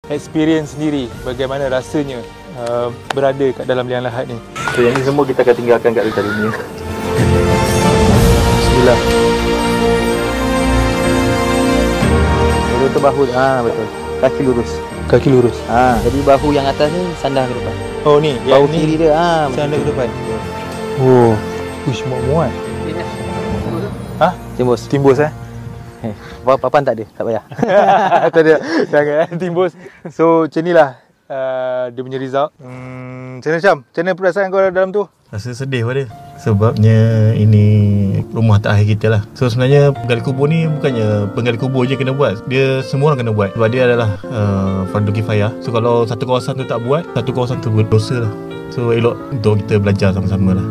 experience sendiri bagaimana rasanya berada kat dalam liang lahat ni. So yang ni semua kita akan tinggalkan kat dekat dunia. Bismillah. Betul bahu, betul. Kaki lurus. Kaki lurus. Jadi bahu yang atas ni sandar ke depan. Oh ni, Bahu yang kiri ni dia, sandar ke depan. Oh, push muat. Timbus. Timbus Papan tak ada, tak payah. Tak ada. Jangan timbus. So macam inilah dia punya result. Macam mana Syam? Macam mana perasaan kau dalam tu? Rasa sedih pada sebabnya ini rumah terakhir kita lah. So sebenarnya penggali kubur ni bukannya penggali kubur je kena buat, dia semua orang kena buat sebab dia adalah fardu kifayah. So kalau satu kawasan tu tak buat, satu kawasan tu berdosa lah. So elok untuk kita belajar sama-sama lah.